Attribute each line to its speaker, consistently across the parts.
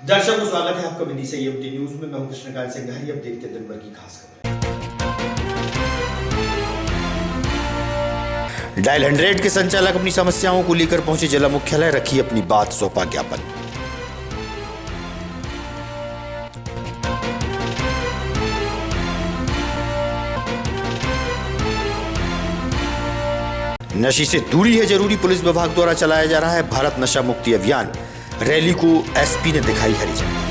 Speaker 1: दर्शकों स्वागत है आपका विधि से यूटी न्यूज में। मैं हूं कृष्णकांत सिंघारी। अब देखते हैं दिन भर की खास खबरें। डायल 100 के संचालक अपनी समस्याओं को लेकर पहुंचे जिला मुख्यालय, रखी अपनी बात, सौंपा ज्ञापन। नशे से दूरी है जरूरी, पुलिस विभाग द्वारा चलाया जा रहा है भारत नशा मुक्ति अभियान। रैली को एसपी ने दिखाई हरी झंडी।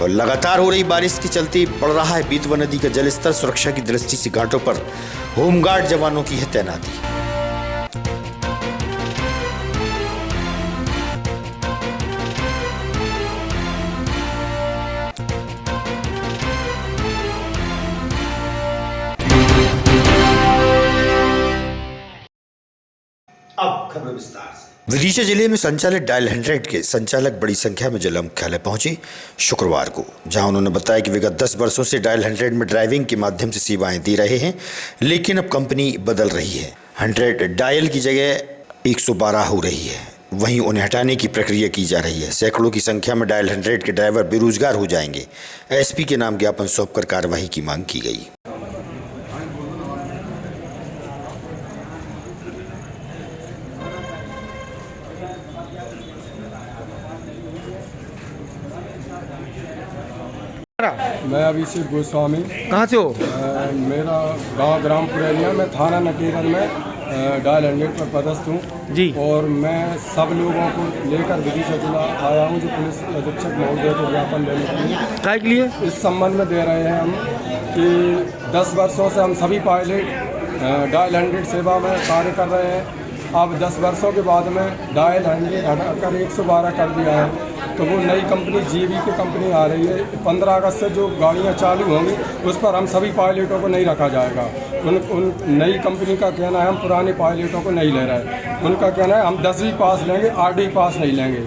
Speaker 1: और लगातार हो रही बारिश के चलते बढ़ रहा है बेतवा नदी का जलस्तर। सुरक्षा की दृष्टि से घाटों पर होमगार्ड जवानों की है तैनाती। अब खबर विस्तार से। विदिशा जिले में संचालित डायल 100 के संचालक बड़ी संख्या में जिला मुख्यालय पहुंचे शुक्रवार को, जहां उन्होंने बताया कि विगत 10 वर्षों से डायल 100 में ड्राइविंग के माध्यम से सेवाएं दे रहे हैं, लेकिन अब कंपनी बदल रही है। 100 डायल की जगह 112 हो रही है। वहीं उन्हें हटाने की प्रक्रिया की जा रही है। सैकड़ों की संख्या में डायल 100 के ड्राइवर बेरोजगार हो जाएंगे। एसपी के नाम ज्ञापन सौंपकर कार्यवाही की मांग की गई।
Speaker 2: मैं अभिषेक गोस्वामी।
Speaker 3: कहाँ से हो?
Speaker 2: मेरा गांव ग्राम पुरैलिया में, थाना नटेरन में डायल 100 पर पदस्थ हूँ
Speaker 3: जी।
Speaker 2: और मैं सब लोगों को लेकर विदिशा जिला आया हूँ, जो पुलिस अधीक्षक महोदय को ज्ञापन देने के लिए।
Speaker 3: काय के लिए?
Speaker 2: इस संबंध में दे रहे हैं हम कि 10 वर्षों से हम सभी पायलट डायल 100 सेवा में कार्य कर रहे हैं। अब 10 वर्षों के बाद में डायल 100 हटाकर 112 कर दिया है। तो वो नई कंपनी जीवी की कंपनी आ रही है। 15 अगस्त से जो गाड़ियां चालू होंगी उस पर हम सभी पायलटों को नहीं रखा जाएगा। उन नई कंपनी का कहना है हम पुराने पायलटों को नहीं ले रहे। उनका कहना है हम 10वीं पास लेंगे, 8वीं पास नहीं लेंगे।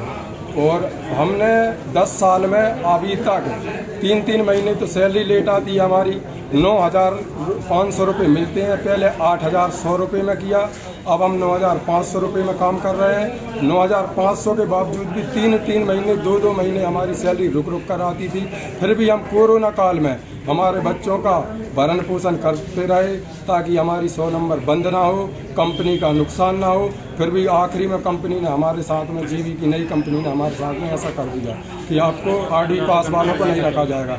Speaker 2: और हमने 10 साल में अभी तक 3-3 महीने तो सैलरी लेट आती है हमारी। 9,500 रुपये मिलते हैं। पहले 8,100 रुपये में किया, अब हम 9,500 रुपये में काम कर रहे हैं। 9,500 के बावजूद भी 3-3 महीने 2-2 महीने हमारी सैलरी रुक रुक कर आती थी। फिर भी हम कोरोना काल में हमारे बच्चों का भरण पोषण करते रहे ताकि हमारी 100 नंबर बंद ना हो, कंपनी का नुकसान ना हो। फिर भी आखिरी में कंपनी ने हमारे साथ में, जीवी की नई कंपनी ने हमारे साथ में ऐसा कर दिया कि आपको 8वीं पास वालों को नहीं रखा जाएगा,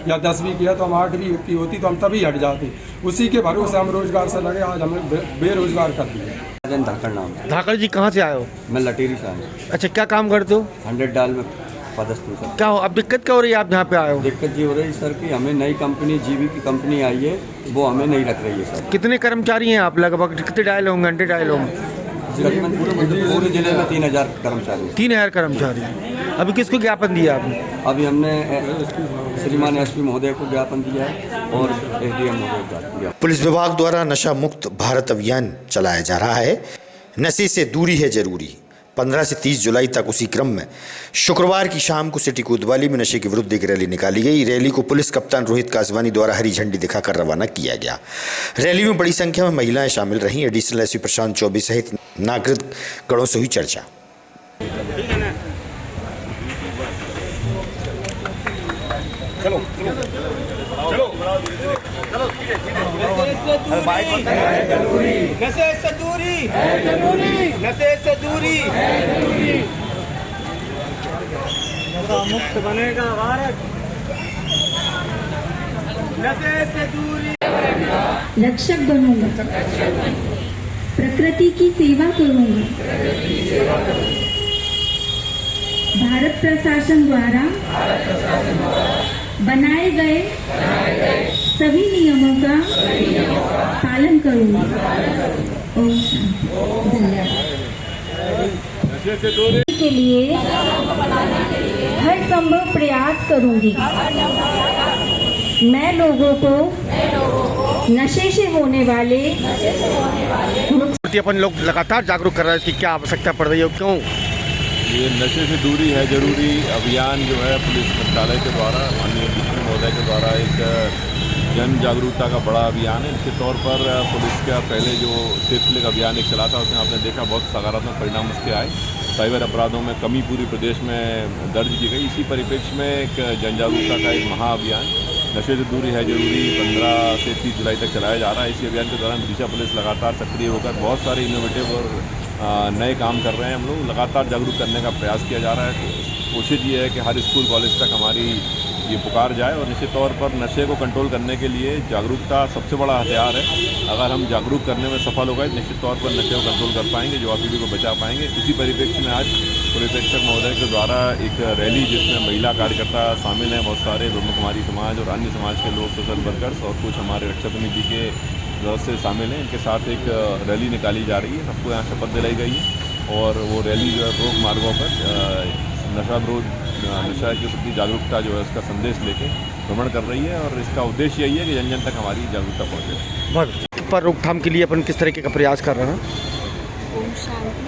Speaker 2: या 10वीं किया तो हम 8वीं की होती तो हम तभी हट जाते। उसी के भरोसे हम रोजगार से लगे, आज हमें बेरोजगार कर दिया।
Speaker 4: धाकड़ नाम है।
Speaker 3: धाकड़ जी कहाँ से आए हो?
Speaker 4: मैं लटेरी से आया।
Speaker 3: अच्छा, क्या काम करते हो?
Speaker 4: 100 डायल में पदस्थ हूँ सर।
Speaker 3: क्या हो अब दिक्कत क्या हो रही है, आप यहाँ पे आए हो?
Speaker 4: दिक्कत ये हो रही है सर कि हमें नई कंपनी जीवी की कंपनी आई है, वो हमें नहीं रख रही है सर।
Speaker 3: कितने कर्मचारी हैं आप? लगभग कितने डायल होंगे, 100 डायल होंगे?
Speaker 4: पूरे जिले में 3,000 कर्मचारी।
Speaker 3: 3,000 कर्मचारी। अभी किसको ज्ञापन दिया आपने?
Speaker 4: अभी हमने श्रीमान एसपी महोदय को ज्ञापन दिया है और एसडीएम महोदय को दिया।
Speaker 1: पुलिस विभाग द्वारा नशा मुक्त भारत अभियान चलाया जा रहा है। नशे से दूरी है जरूरी। 15 से 30 जुलाई तक उसी क्रम में शुक्रवार की शाम को सिटी कोतवाली में नशे के विरुद्ध एक रैली निकाली गई। रैली को पुलिस कप्तान रोहित कासवानी द्वारा हरी झंडी दिखाकर रवाना किया गया। रैली में बड़ी संख्या में महिलाएं शामिल रहीं। एडिशनल एसपी प्रशांत चौबे सहित नागरिक गणों से हुई चर्चा।
Speaker 5: नशे से दूरी है जरूरी, नशे से दूरी है जरूरी। मुक्त बनेगा भारत, नशे से दूरी।
Speaker 6: रक्षक बनूंगा, प्रकृति की सेवा करूंगा। भारत प्रशासन द्वारा बनाए गए सभी नियमों का पालन करूंगा। के लिए हर संभव प्रयास करूंगी। मैं लोगों को नशे से होने वाले
Speaker 3: अपन लोग लगातार जागरूक कर रहे हैं, इसकी क्या आवश्यकता पड़ रही है, क्यों?
Speaker 7: ये नशे से दूरी है जरूरी अभियान जो है पुलिस मुख्यालय के द्वारा माननीय डीसी महोदय के द्वारा एक जन जागरूकता का बड़ा अभियान है। निश्चित तौर पर पुलिस का पहले जो सेफ फ्लैग अभियान एक चला था उसमें आपने देखा बहुत सकारात्मक परिणाम उसके आए। साइबर अपराधों में कमी पूरी प्रदेश में दर्ज की गई। इसी परिप्रेक्ष्य में एक जन जागरूकता का एक महाअभियान नशे से दूरी है जरूरी 15 से 30 जुलाई तक चलाया जा रहा है। इसी अभियान के दौरान विदिशा पुलिस लगातार सक्रिय होकर बहुत सारे इनोवेटिव और नए काम कर रहे हैं। हम लोग लगातार जागरूक करने का प्रयास किया जा रहा है। कोशिश ये है कि हर स्कूल कॉलेज तक हमारी ये पुकार जाए और निश्चित तौर पर नशे को कंट्रोल करने के लिए जागरूकता सबसे बड़ा हथियार है। अगर हम जागरूक करने में सफल हो गए निश्चित तौर पर नशे को कंट्रोल कर पाएंगे, युवा पीढ़ी को बचा पाएंगे। इसी परिप्रेक्ष्य में आज पुलिस अधीक्षक महोदय के द्वारा एक रैली जिसमें महिला कार्यकर्ता शामिल हैं, बहुत सारे ब्रह्म कुमारी समाज और अन्य समाज के लोग, सोशल वर्कर्स और कुछ हमारे रक्षा समिति के सदस्य शामिल हैं। इनके साथ एक रैली निकाली जा रही है। सबको यहाँ शपथ दिलाई गई है और वो रैली जो है प्रमुख मार्गों पर नशा के प्रति जागरूकता जो है उसका संदेश लेके भ्रमण कर रही है और इसका उद्देश्य यही है कि जन जन तक हमारी जागरूकता पहुँचे।
Speaker 3: बहुत पर रोकथाम के लिए अपन किस तरीके का प्रयास कर रहे हैं?
Speaker 8: ओम शांति।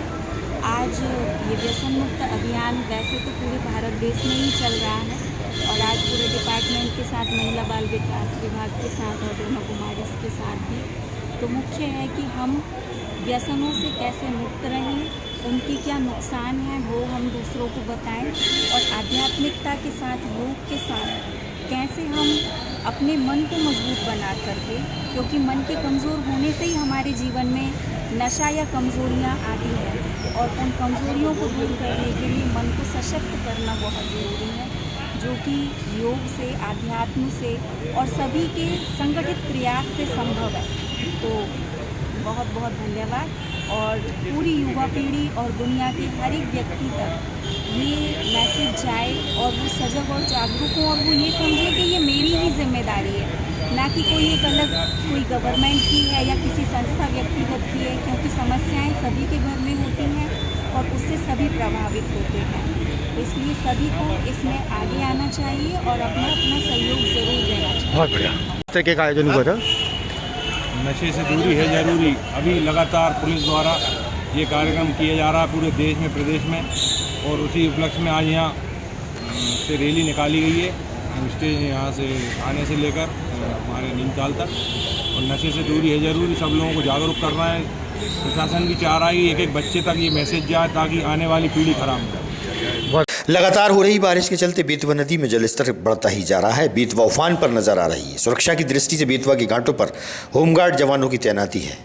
Speaker 8: आज ये व्यसन मुक्त अभियान वैसे तो पूरे भारत देश में ही चल रहा है और आज पूरे डिपार्टमेंट के साथ महिला बाल विकास विभाग के साथ और ब्रह्म कुमारी के साथ भी तो मुख्य है कि हम व्यसनों से कैसे मुक्त रहें, उनकी क्या नुकसान है वो हम दूसरों को बताएं और आध्यात्मिकता के साथ योग के साथ कैसे हम अपने मन को मजबूत बना करके, क्योंकि मन के कमज़ोर होने से ही हमारे जीवन में नशा या कमज़ोरियाँ आती हैं और उन कमज़ोरियों को दूर करने के लिए मन को सशक्त करना बहुत ज़रूरी है, जो कि योग से, आध्यात्म से और सभी के संगठित प्रयास से संभव है। तो बहुत बहुत धन्यवाद और पूरी युवा पीढ़ी और दुनिया के हर एक व्यक्ति तक ये मैसेज जाए और वो सजग और जागरूक हो और वो ये समझे कि ये मेरी ही जिम्मेदारी है, ना कि कोई एक अलग कोई गवर्नमेंट की है या किसी संस्था व्यक्तिगत की है, क्योंकि समस्याएं सभी के घर में होती हैं और उससे सभी प्रभावित होते हैं। इसलिए सभी को इसमें आगे आना चाहिए और अपना अपना सहयोग ज़रूर देना चाहिए।
Speaker 3: बहुत बढ़िया। इस तरीके का आयोजन हुआ था।
Speaker 9: नशे से दूरी है जरूरी। अभी लगातार पुलिस द्वारा ये कार्यक्रम किया जा रहा है पूरे देश में, प्रदेश में, और उसी उपलक्ष्य में आज यहाँ से रैली निकाली गई है स्टेज यहाँ से आने से लेकर हमारे नीमताल तक। और नशे से दूरी है जरूरी, सब लोगों को जागरूक करना है। प्रशासन भी चाह रहा है कि एक एक बच्चे तक ये मैसेज जाए ताकि आने वाली पीढ़ी खराब हो जाए।
Speaker 1: लगातार हो रही बारिश के चलते बेतवा नदी में जलस्तर बढ़ता ही जा रहा है। बेतवा उफान पर नजर आ रही है। सुरक्षा की दृष्टि से बेतवा के घाटों पर होमगार्ड जवानों की तैनाती है।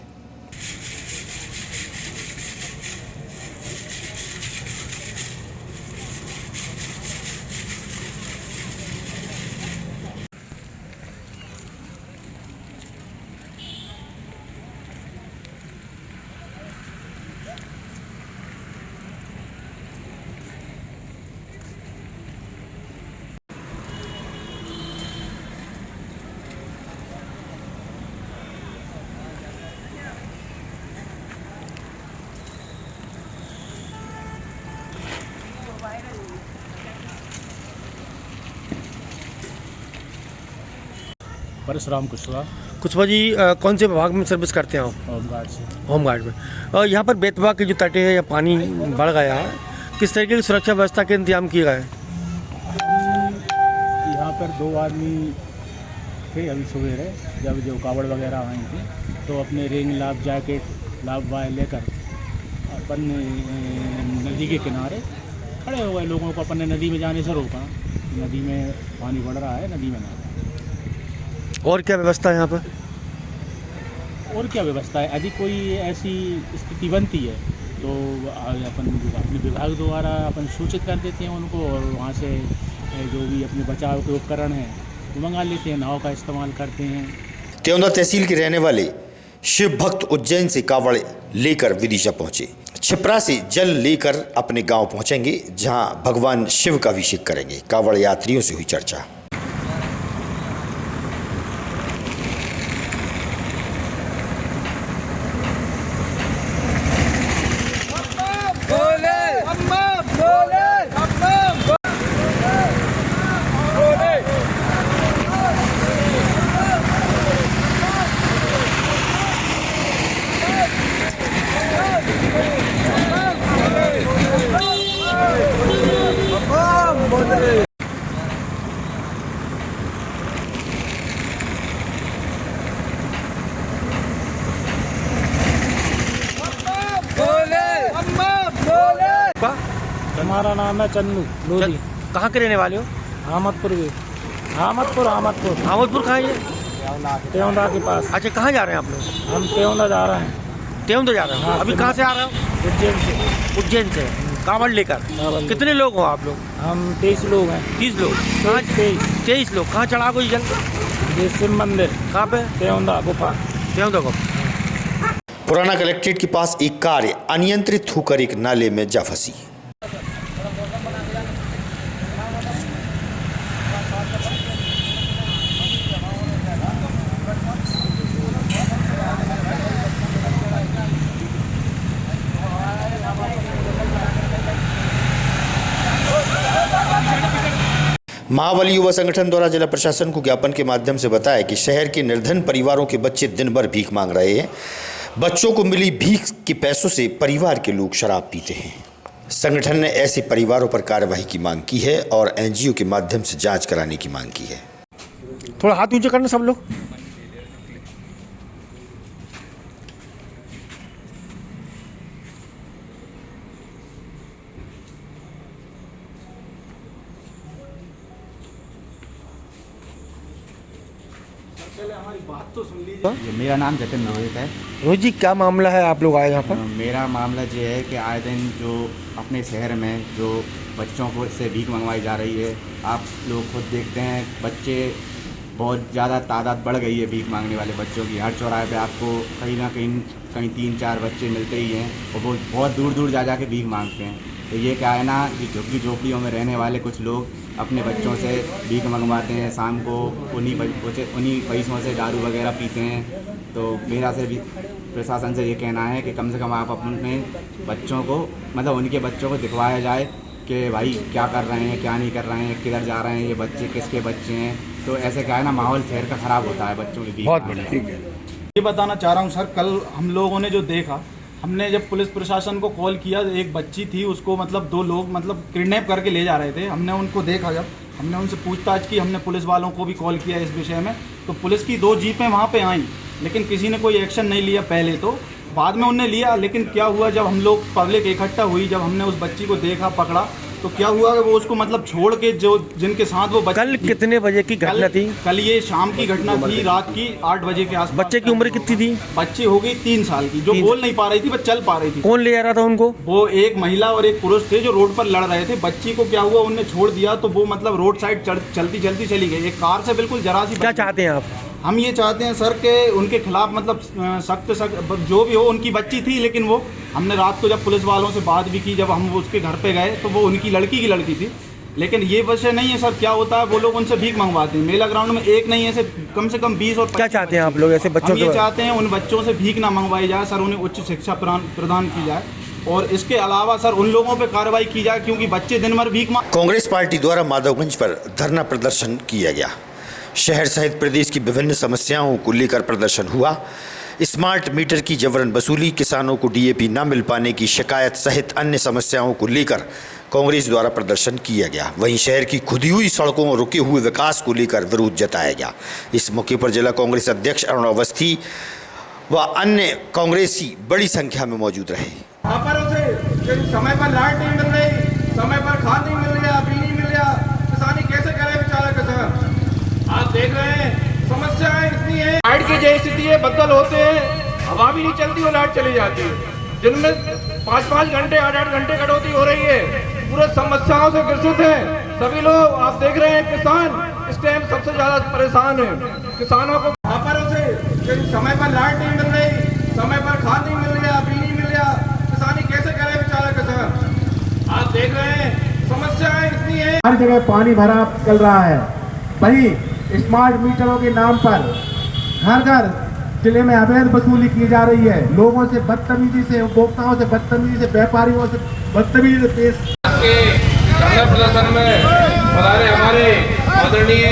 Speaker 9: परशुराम कुशवाहा,
Speaker 3: कुशवाहा जी, कौन से विभाग में सर्विस करते हैं आप?
Speaker 9: होमगार्ड से।
Speaker 3: होमगार्ड में। और यहाँ पर बेतवा के जो तटे हैं या पानी बढ़ गया है, किस तरीके की सुरक्षा व्यवस्था के इंतजाम किए गए?
Speaker 9: यहाँ पर 2 आदमी थे अभी सवेरे, जब कावड़ वगैरह आई थी तो अपने रेंग लाभ जैकेट लाभ वाय लेकर अपन नदी के किनारे खड़े हो गए। लोगों को अपन ने नदी में जाने से रोका। नदी में पानी बढ़ रहा है, नदी में ना।
Speaker 3: और क्या व्यवस्था है यहाँ पर?
Speaker 9: और क्या व्यवस्था है, यदि कोई ऐसी स्थिति बनती है तो अपन अपने विभाग द्वारा अपन सूचित कर देते हैं उनको और वहाँ से जो भी अपने बचाव के उपकरण हैं वो मंगा लेते हैं, नाव का इस्तेमाल करते हैं।
Speaker 1: त्योंदा तहसील के रहने वाले शिव भक्त उज्जैन से कावड़ लेकर विदिशा पहुंचे। छिपरा से जल लेकर अपने गांव पहुंचेंगे, जहां भगवान शिव का अभिषेक करेंगे। कावड़ यात्रियों से हुई चर्चा।
Speaker 10: हमारा नाम है चन्नू लोधी।
Speaker 3: कहाँ के रहने वाले हो?
Speaker 10: अहमदपुर भी। अहमदपुर
Speaker 3: अहमदपुर कहाँ है ये?
Speaker 10: तेवंदा के पास।
Speaker 3: अच्छा, कहाँ जा रहे हैं आप लोग?
Speaker 10: हम तेवंदा जा रहे हैं।
Speaker 3: तेवंदा जा रहे हो?
Speaker 10: हाँ,
Speaker 3: अभी कहाँ से आ रहे हो?
Speaker 10: उज्जैन से।
Speaker 3: उज्जैन से कांवड़ लेकर। कितने लोग हो आप लोग?
Speaker 10: हम 23 लोग हैं।
Speaker 3: 30 लोग। कहाँ? 23 लोग। कहाँ चढ़ा गई जल?
Speaker 10: ये शिव मंदिर।
Speaker 3: कहाँ पे?
Speaker 10: तेवंदा गुफा।
Speaker 3: तेवंदा गुफा।
Speaker 1: पुराना कलेक्ट्रेट के पास एक कार अनियंत्रित होकर एक नाले में जा फंसी। महाबली युवा संगठन द्वारा जिला प्रशासन को ज्ञापन के माध्यम से बताया कि शहर के निर्धन परिवारों के बच्चे दिन भर भीख मांग रहे हैं। बच्चों को मिली भीख के पैसों से परिवार के लोग शराब पीते हैं। संगठन ने ऐसे परिवारों पर कार्रवाई की मांग की है और एनजीओ के माध्यम से जांच कराने की मांग की है।
Speaker 3: थोड़ा हाथ ऊंचे करना सब लोग।
Speaker 11: मेरा नाम जतिन रोहित है।
Speaker 3: रोहित जी, क्या मामला है, आप लोग आए यहाँ पर?
Speaker 11: मेरा मामला ये है कि आए दिन जो अपने शहर में जो बच्चों को से भीख मंगवाई जा रही है, आप लोग खुद देखते हैं बच्चे बहुत ज़्यादा तादाद बढ़ गई है भीख मांगने वाले बच्चों की। हर चौराहे पे आपको कहीं ना कहीं 3-4 बच्चे मिलते ही हैं और वो बहुत दूर दूर जा के भीख मांगते हैं। तो ये क्या है ना कि झुग्गी झोपड़ियों में रहने वाले कुछ लोग अपने बच्चों से भीख मंगवाते हैं, शाम को उन्हीं पैसों से दारू वगैरह पीते हैं। तो मेरा से भी प्रशासन से ये कहना है कि कम से कम आप अपने बच्चों को मतलब उनके बच्चों को दिखवाया जाए कि भाई क्या कर रहे हैं, क्या नहीं कर रहे हैं, किधर जा रहे हैं, ये बच्चे किसके बच्चे हैं। तो ऐसे क्या है ना, माहौल शहर का ख़राब होता है बच्चों के।
Speaker 3: बहुत बढ़िया, ठीक है।
Speaker 10: ये बताना चाह रहा हूँ सर, कल हम लोगों ने जो देखा, हमने जब पुलिस प्रशासन को कॉल किया, एक बच्ची थी, उसको मतलब 2 लोग मतलब किडनैप करके ले जा रहे थे। हमने उनको देखा, जब हमने उनसे पूछताछ की, हमने पुलिस वालों को भी कॉल किया इस विषय में। तो पुलिस की 2 जीपें वहाँ पे आई, लेकिन किसी ने कोई एक्शन नहीं लिया पहले। तो बाद में उनने लिया, लेकिन क्या हुआ, जब हम लोग पब्लिक इकट्ठा हुई, जब हमने उस बच्ची को देखा, पकड़ा, तो क्या हुआ कि वो उसको मतलब छोड़ के जो जिनके साथ वो
Speaker 3: कल कितने बजे की घटना थी?
Speaker 10: कल ये शाम की घटना थी, रात की 8 बजे के आसपास।
Speaker 3: बच्चे की उम्र कितनी थी?
Speaker 10: बच्ची हो गई 3 साल की, जो बोल नहीं पा रही थी, बस चल पा रही थी।
Speaker 3: कौन ले जा रहा था उनको?
Speaker 10: वो एक महिला और एक पुरुष थे जो रोड पर लड़ रहे थे। बच्ची को क्या हुआ, उनने छोड़ दिया, तो वो मतलब रोड साइड चलती चलती चली गई, एक कार से बिल्कुल जरा सी।
Speaker 3: क्या चाहते हैं आप?
Speaker 10: हम ये चाहते हैं सर कि उनके खिलाफ मतलब सख्त जो भी हो, उनकी बच्ची थी, लेकिन वो हमने रात को जब पुलिस वालों से बात भी की, जब हम उसके घर पे गए, तो वो उनकी लड़की की लड़की थी। लेकिन ये वजह नहीं है सर, क्या होता है, वो लोग उनसे भीख मंगवाते हैं। मेला ग्राउंड में एक नहीं, ऐसे कम से कम 20 और।
Speaker 3: क्या चाहते हैं आप लोग ऐसे बच्चों
Speaker 10: हम ये चाहते हैं उन बच्चों से भीख ना मंगवाई जाए सर, उन्हें उच्च शिक्षा प्रदान की जाए, और इसके अलावा सर उन लोगों पे कार्रवाई की जाए, क्योंकि बच्चे दिन भर भीख मांग।
Speaker 1: कांग्रेस पार्टी द्वारा माधवगंज पर धरना प्रदर्शन किया गया। शहर सहित प्रदेश की विभिन्न समस्याओं को लेकर प्रदर्शन हुआ। स्मार्ट मीटर की जबरन वसूली, किसानों को डीएपी न मिल पाने की शिकायत सहित अन्य समस्याओं को लेकर कांग्रेस द्वारा प्रदर्शन किया गया। वहीं शहर की खुदी हुई सड़कों और रुके हुए विकास को लेकर विरोध जताया गया। इस मौके पर जिला कांग्रेस अध्यक्ष अरुण अवस्थी व अन्य कांग्रेसी बड़ी संख्या में मौजूद रहे।
Speaker 5: समय पर लाइट नहीं मिल रही, समय पर खाद नहीं मिल रहा, बिजली नहीं मिल रहा, किसानी कैसे करे बेचारा किसान। आप देख रहे हैं समस्याएं इतनी है, लाइट की जो स्थिति है, बदल होते हैं, हवा भी नहीं चलती और लाइट चली जाती है। दिन में 5-5 घंटे 8-8 घंटे कटौती हो रही है। पूरे समस्याओं से ग्रसित है सभी लोग। आप देख रहे हैं किसान इस टाइम सबसे ज्यादा परेशान है। किसानों को समय पर लाइट नहीं मिल रही, समय पर खाद नहीं मिल रहा, बिजली नहीं मिल रहा, किसानी कैसे करे बेचारा किसान। आप देख रहे हैं समस्याएं इतनी है, हर जगह पानी भरा चल रहा है। वही स्मार्ट मीटरों के नाम पर घर घर जिले में अवैध वसूली की जा रही है। लोगों से बदतमीजी से, उपभोक्ताओं से बदतमीजी से, व्यापारियों से बदतमीजी से पेश।
Speaker 12: धरना प्रदर्शन में पधारे हमारे आदरणीय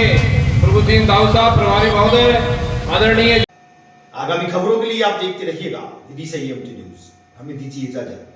Speaker 12: प्रभुदीन दाऊ साहब प्रभारी महोदय, आदरणीय।
Speaker 1: आगामी खबरों के लिए आप देखते रहिएगा विधि संयम न्यूज। हमें दीजिए इजाजत।